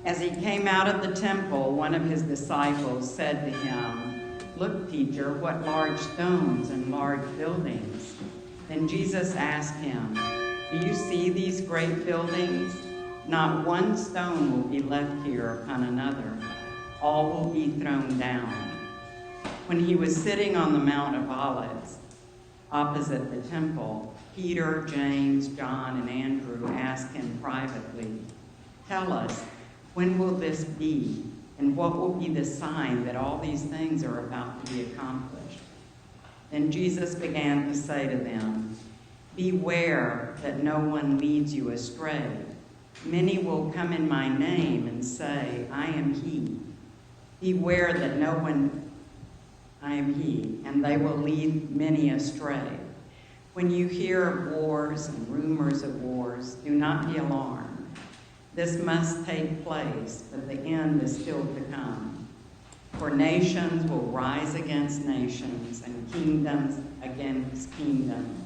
As he came out of the temple, one of his disciples said to him, "Look, teacher, what large stones and large buildings." Then Jesus asked him, "Do you see these great buildings? Not one stone will be left here upon another. All will be thrown down." When he was sitting on the Mount of Olives, opposite the temple, Peter, James, John, and Andrew asked him privately, "Tell us, when will this be? And what will be the sign that all these things are about to be accomplished?" Then Jesus began to say to them, "Beware that no one leads you astray. Many will come in my name and say, 'I am he.' Beware that no one, I am he, and they will lead many astray. When you hear of wars and rumors of wars, do not be alarmed. This must take place, but the end is still to come. For nations will rise against nations and kingdoms against kingdoms.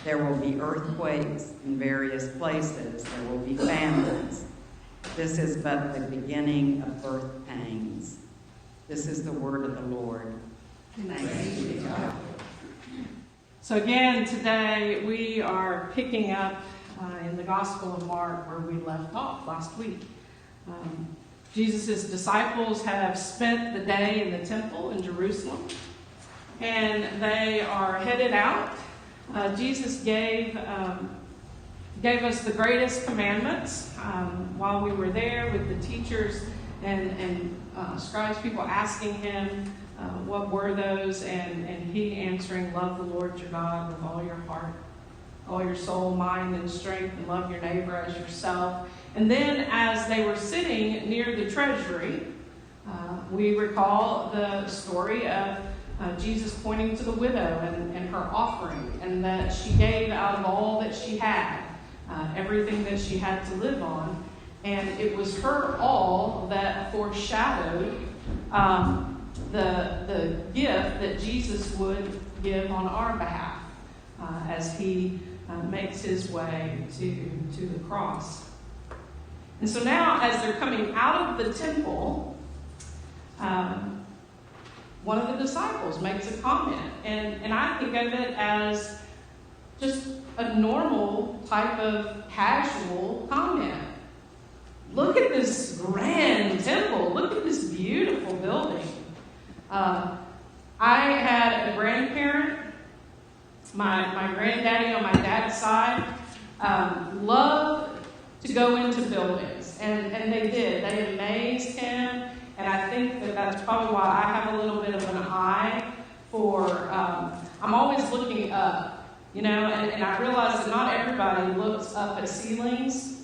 There will be earthquakes in various places. There will be famines. This is but the beginning of birth pangs." This is the word of the Lord. Thanks be to God. So again, today we are picking up in the Gospel of Mark where we left off last week. Jesus' disciples have spent the day in the temple in Jerusalem, and they are headed out. Jesus gave us the greatest commandments while we were there with the teachers and scribes, people asking him what were those, and he answering, "Love the Lord your God with all your heart, all your soul, mind, and strength, and love your neighbor as yourself." And then as they were sitting near the treasury, we recall the story of Jesus pointing to the widow and her offering, and that she gave out of all that she had, everything that she had to live on. And it was her all that foreshadowed the gift that Jesus would give on our behalf as he makes his way to the cross. And so now, as they're coming out of the temple, one of the disciples makes a comment, and I think of it as just a normal type of casual comment. Look at this grand temple. Look at this beautiful building. I had a grandparent, my granddaddy on my dad's side, loved to go into buildings, and they did. They amazed him, and I think that that's probably why I have a little bit of an eye for, I'm always looking up, and I realize that not everybody looks up at ceilings,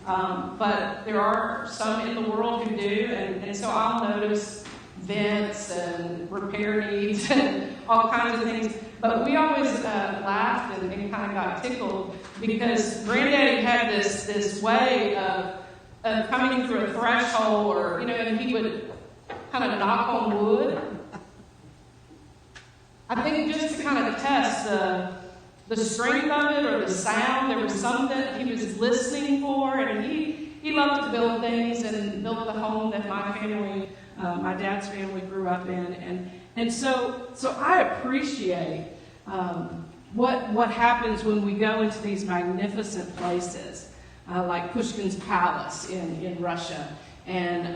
but there are some in the world who do, and so I'll notice vents and repair needs and all kinds of things. But we always laughed and kind of got tickled because Granddaddy had this way of coming through a threshold, or and he would kind of knock on wood. I think just to kind of test the strength of it or the sound. There was something that he was listening for, and he loved to build things and build the home that my family, my dad's family, grew up in, and so I appreciate what happens when we go into these magnificent places, like Pushkin's Palace in Russia, and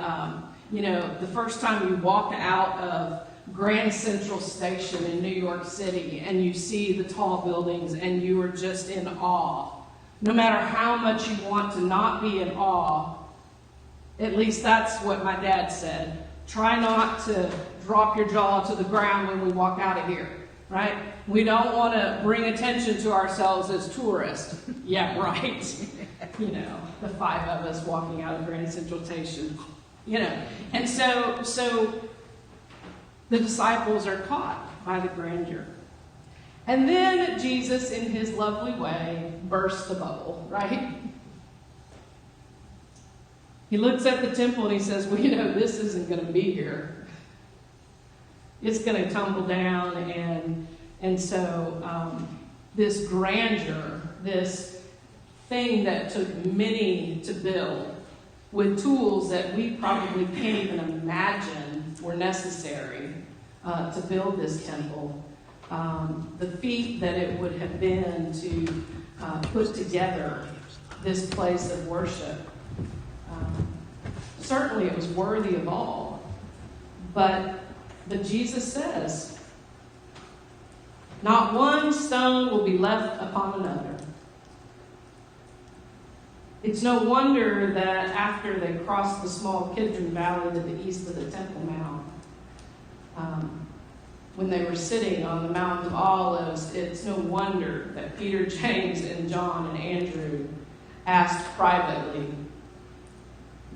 the first time you walk out of Grand Central Station in New York City and you see the tall buildings and you are just in awe. No matter how much you want to not be in awe, at least that's what my dad said. Try not to drop your jaw to the ground when we walk out of here, right? We don't want to bring attention to ourselves as tourists. Yeah, right. The five of us walking out of Grand Central Station, And so the disciples are caught by the grandeur. And then Jesus, in his lovely way, bursts the bubble, right? He looks at the temple and he says, well, this isn't going to be here. It's going to tumble down. And so this grandeur, this thing that took many to build, with tools that we probably can't even imagine were necessary to build this temple. The feat that it would have been to put together this place of worship. Certainly it was worthy of all. But Jesus says, not one stone will be left upon another. It's no wonder that after they crossed the small Kidron Valley to the east of the Temple Mount, when they were sitting on the Mount of Olives, it's no wonder that Peter, James, and John and Andrew asked privately,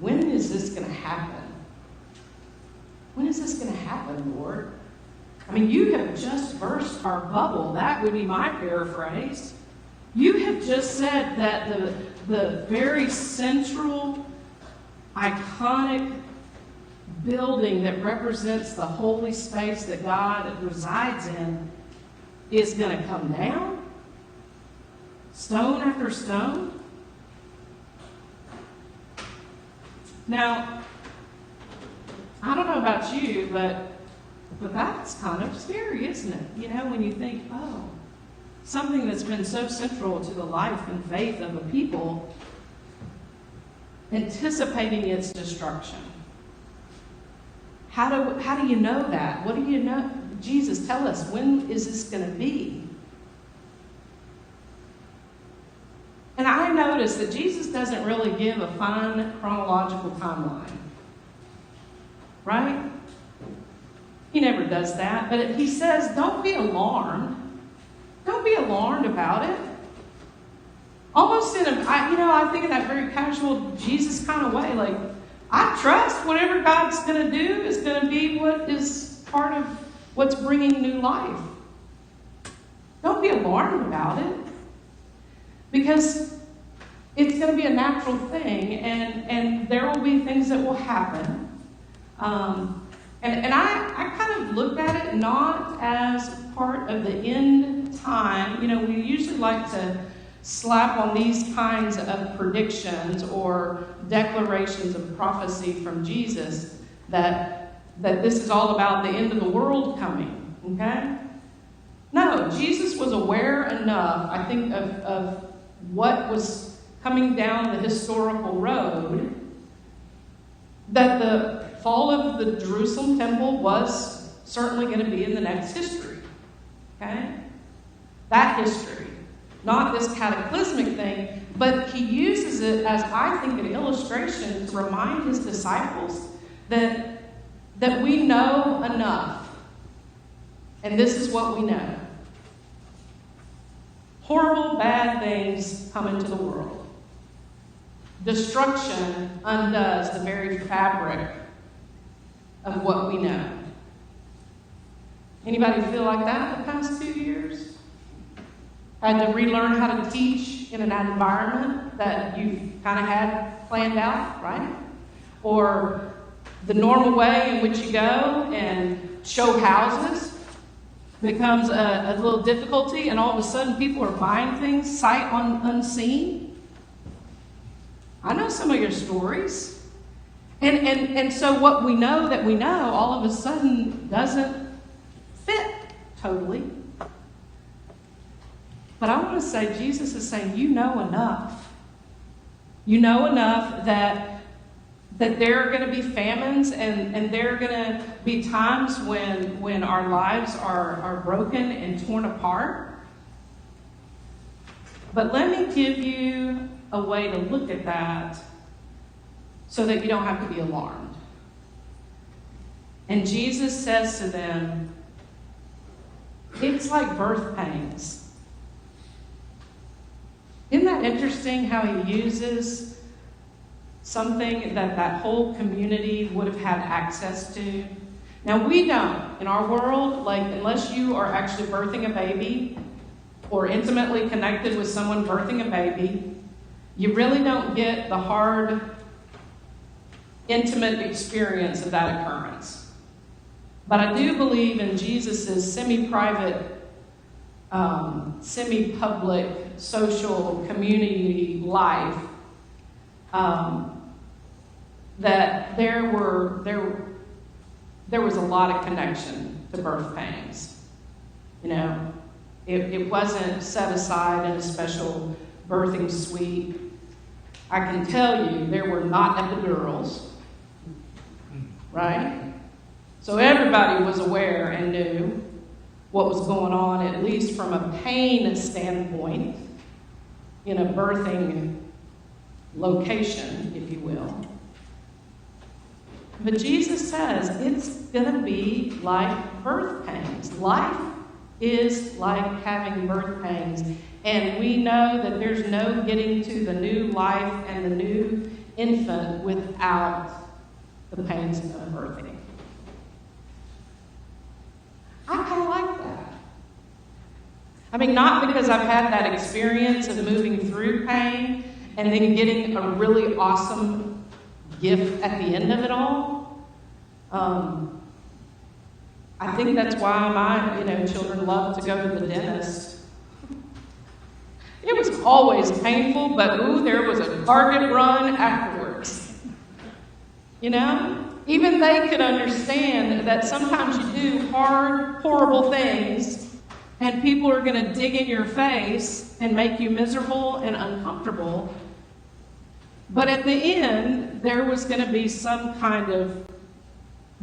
when is this going to happen? When is this going to happen, Lord? I mean, you have just burst our bubble. That would be my paraphrase. You have just said that the very central, iconic building that represents the holy space that God resides in is going to come down? Stone after stone? Now, I don't know about you, but that's kind of scary, isn't it? You know, when you think, oh, something that's been so central to the life and faith of a people, anticipating its destruction. How do you know that? What do you know? Jesus, tell us, when is this going to be? And I notice that Jesus doesn't really give a fine chronological timeline. Right? He never does that. But he says, don't be alarmed. Don't be alarmed about it. Almost in I think in that very casual Jesus kind of way, like, I trust whatever God's going to do is going to be what is part of what's bringing new life. Don't be alarmed about it. Because it's going to be a natural thing, and there will be things that will happen. And I kind of looked at it not as part of the end time. You know, we usually like to slap on these kinds of predictions or declarations of prophecy from Jesus that this is all about the end of the world coming, okay? No, Jesus was aware enough, I think, of what was coming down the historical road, that the fall of the Jerusalem temple was certainly going to be in the next history, okay? That history. Not this cataclysmic thing, but he uses it as, I think, an illustration to remind his disciples that we know enough. And this is what we know. Horrible, bad things come into the world. Destruction undoes the very fabric of what we know. Anybody feel like that the past 2 years? Had to relearn how to teach in an environment that you've kind of had planned out, right? Or the normal way in which you go and show houses becomes a little difficulty, and all of a sudden people are buying things sight unseen. I know some of your stories. And so what we know that we know all of a sudden doesn't fit totally. But I want to say, Jesus is saying, you know enough. You know enough that there are going to be famines, and there are going to be times when our lives are broken and torn apart. But let me give you a way to look at that so that you don't have to be alarmed. And Jesus says to them, it's like birth pains. Isn't that interesting how he uses something that whole community would have had access to? Now, we don't. In our world, like, unless you are actually birthing a baby or intimately connected with someone birthing a baby, you really don't get the hard, intimate experience of that occurrence. But I do believe in Jesus' semi-private, semi-public, social community life, that there was a lot of connection to birth pains. You know, it wasn't set aside in a special birthing suite. I can tell you there were not epidurals, right? So everybody was aware and knew what was going on, at least from a pain standpoint, in a birthing location, if you will. But Jesus says it's going to be like birth pains. Life is like having birth pains. And we know that there's no getting to the new life and the new infant without the pains of birthing. I kind of like that. I mean, not because I've had that experience of moving through pain and then getting a really awesome gift at the end of it all. I think that's why my children love to go to the dentist. It was always painful, but there was a target run afterwards. Even they could understand that sometimes you do hard, horrible things, and people are going to dig in your face and make you miserable and uncomfortable. But at the end, there was going to be some kind of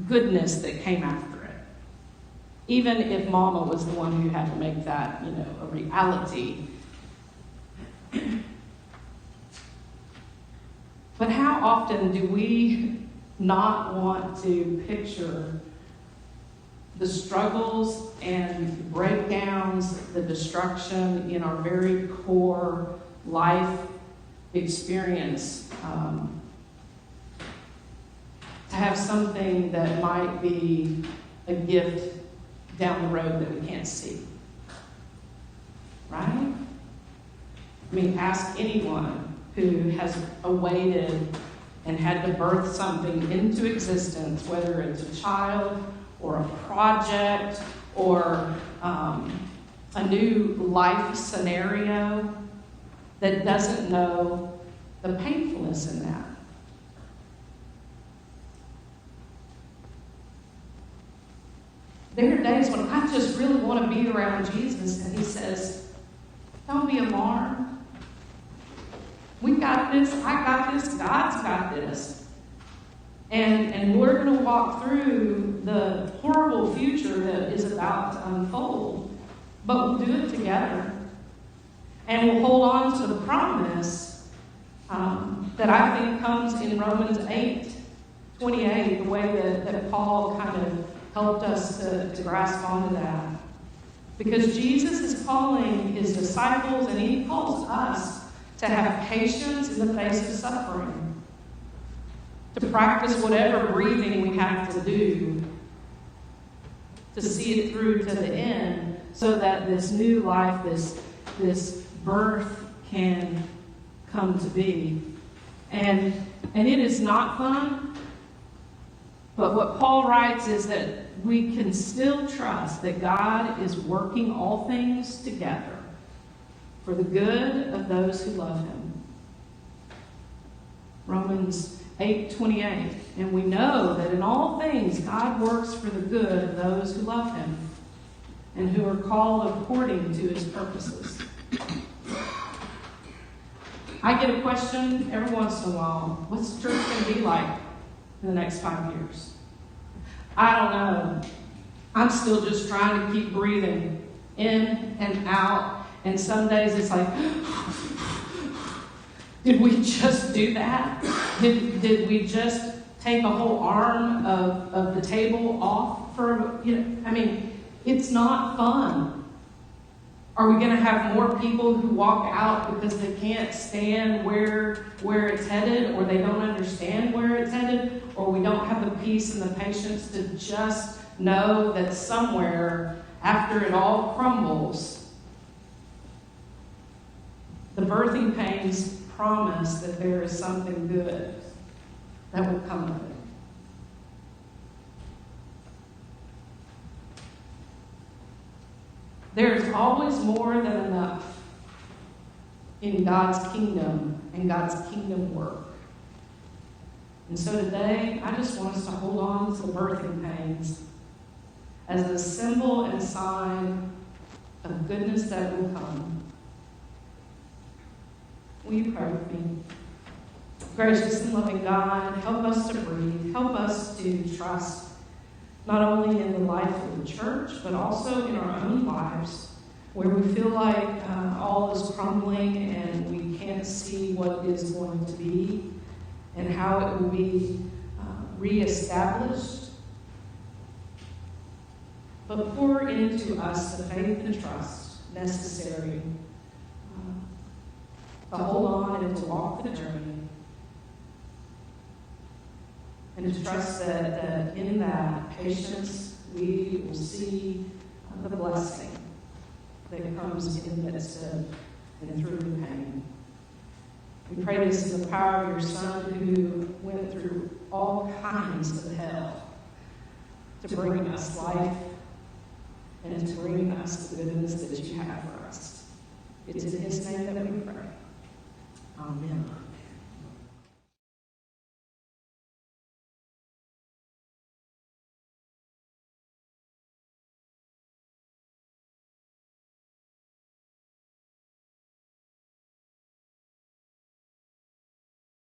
goodness that came after it. Even if Mama was the one who had to make that, a reality. But how often do we not want to picture the struggles and breakdowns, the destruction in our very core life experience, to have something that might be a gift down the road that we can't see? Right? I mean, ask anyone who has awaited and had to birth something into existence, whether it's a child or a project or a new life scenario, that doesn't know the painfulness in that. There are days when I just really want to be around Jesus, and he says, don't be alarmed. We got this, I got this, God's got this. And we're going to walk through the horrible future that is about to unfold, but we'll do it together. And we'll hold on to the promise that I think comes in Romans 8:28, the way that Paul kind of helped us to grasp onto that. Because Jesus is calling his disciples, and he calls us to have patience in the face of suffering, to practice whatever breathing we have to do to see it through to the end, so that this new life, this birth can come to be. And it is not fun, but what Paul writes is that we can still trust that God is working all things together for the good of those who love him. Romans 8:28. And we know that in all things God works for the good of those who love him and who are called according to his purposes. I get a question every once in a while. What's the church going to be like in the next 5 years? I don't know. I'm still just trying to keep breathing in and out. And some days it's like, did we just do that? Did we just take a whole arm of the table off for, I mean, it's not fun. Are we going to have more people who walk out because they can't stand where it's headed, or they don't understand where it's headed, or we don't have the peace and the patience to just know that somewhere after it all crumbles, the birthing pains promise that there is something good that will come of it. There is always more than enough in God's kingdom and God's kingdom work. And so today, I just want us to hold on to the birthing pains as a symbol and sign of goodness that will come. Will you pray with me? Gracious and loving God, help us to breathe. Help us to trust not only in the life of the church, but also in our own lives, where we feel like all is crumbling and we can't see what is going to be and how it will be reestablished. But pour into us the faith and trust necessary to hold on and to walk the journey, and to trust that in that patience we will see the blessing that comes in the midst of and through the pain. We pray this in the power of your Son, who went through all kinds of hell to bring us life and to bring us the goodness that you have for us. It's in his name that we pray. Amen.